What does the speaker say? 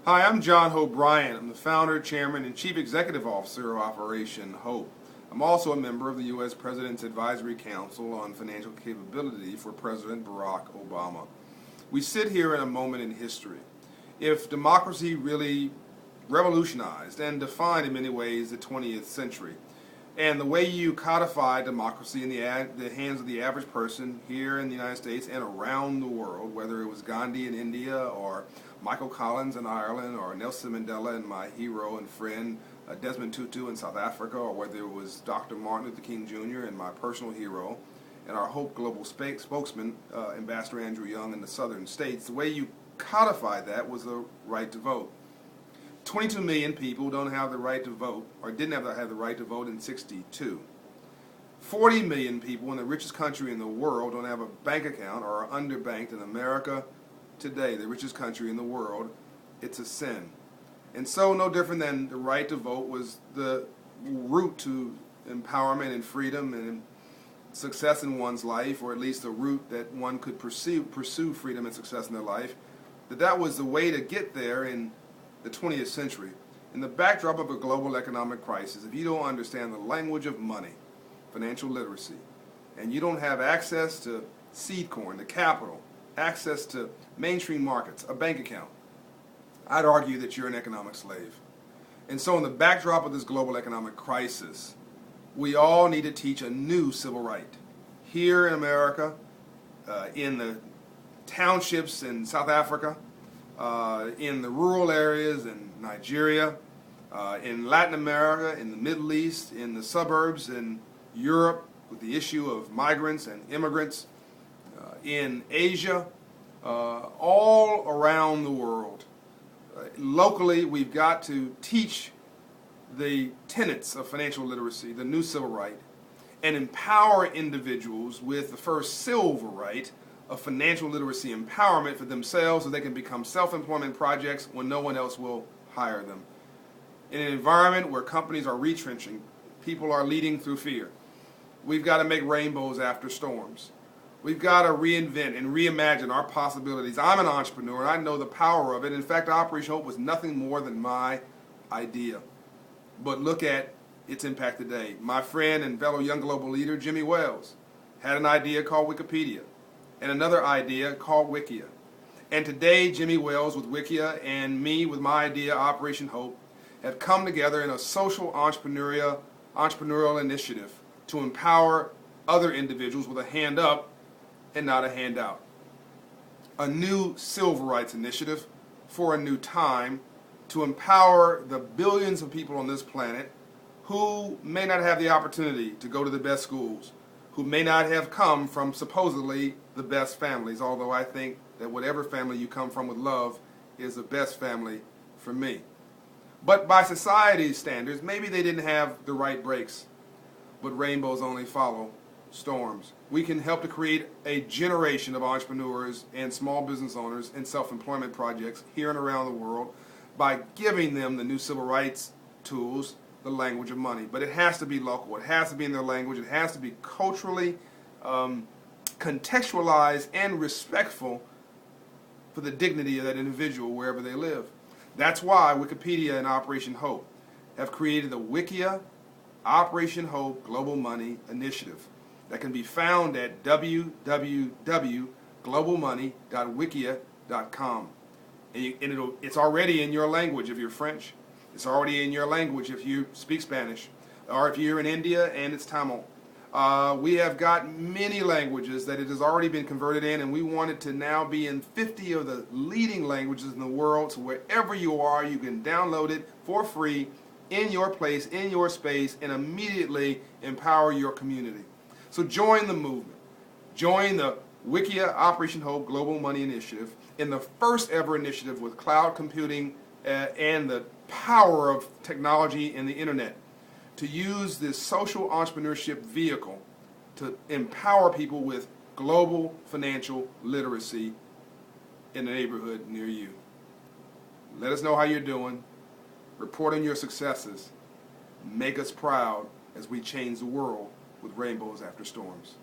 Hi, I'm John Hope Bryant. I'm the founder, chairman, and chief executive officer of Operation Hope. I'm also a member of the U.S. President's Advisory Council on Financial Capability for President Barack Obama. We sit here in a moment in history. If democracy really revolutionized and defined in many ways the 20th century, and the way you codify democracy in the hands of the average person here in the United States and around the world, whether it was Gandhi in India or Michael Collins in Ireland or Nelson Mandela and my hero and friend Desmond Tutu in South Africa, or whether it was Dr. Martin Luther King Jr. and my personal hero and our Hope Global spokesman, Ambassador Andrew Young in the southern states, the way you codified that was the right to vote. 22 million people don't have the right to vote, or didn't have the right to vote in '62. 40 million people in the richest country in the world don't have a bank account or are underbanked in America today, the richest country in the world. It's a sin. And so no different than the right to vote was the route to empowerment and freedom and success in one's life, or at least the route that one could pursue freedom and success in their life, that was the way to get there in the 20th century. In the backdrop of a global economic crisis, if you don't understand the language of money, financial literacy, and you don't have access to seed corn, to capital, access to mainstream markets, a bank account, I'd argue that you're an economic slave. And so in the backdrop of this global economic crisis, we all need to teach a new civil right. Here in America, in the townships in South Africa, in the rural areas in Nigeria, in Latin America, in the Middle East, in the suburbs in Europe with the issue of migrants and immigrants, in Asia, all around the world. Locally, we've got to teach the tenets of financial literacy, the new civil right, and empower individuals with the first silver right of financial literacy empowerment for themselves so they can become self-employment projects when no one else will hire them. In an environment where companies are retrenching, people are leading through fear, we've got to make rainbows after storms. We've got to reinvent and reimagine our possibilities. I'm an entrepreneur and I know the power of it. In fact, Operation Hope was nothing more than my idea. But look at its impact today. My friend and fellow young global leader, Jimmy Wales, had an idea called Wikipedia and another idea called Wikia. And today, Jimmy Wales with Wikia and me with my idea, Operation Hope, have come together in a social entrepreneurial initiative to empower other individuals with a hand up and not a handout. A new civil rights initiative for a new time to empower the billions of people on this planet who may not have the opportunity to go to the best schools, who may not have come from supposedly the best families, although I think that whatever family you come from with love is the best family for me. But by society's standards, maybe they didn't have the right breaks, but rainbows only follow storms. We can help to create a generation of entrepreneurs and small business owners and self-employment projects here and around the world by giving them the new civil rights tools, the language of money. But it has to be local. It has to be in their language. It has to be culturally contextualized and respectful for the dignity of that individual wherever they live. That's why Wikipedia and Operation Hope have created the Wikia-Operation Hope Global Money Initiative that can be found at www.globalmoney.wikia.com. And it's already in your language if you're French. It's already in your language if you speak Spanish, or if you're in India and it's Tamil. We have got many languages that it has already been converted in, and we want it to now be in 50 of the leading languages in the world, so wherever you are, you can download it for free in your place, in your space, and immediately empower your community. So join the movement. Join the Wikia Operation Hope Global Money Initiative in the first ever initiative with cloud computing and the power of technology and the internet to use this social entrepreneurship vehicle to empower people with global financial literacy in the neighborhood near you. Let us know how you're doing. Report on your successes. Make us proud as we change the world with rainbows after storms.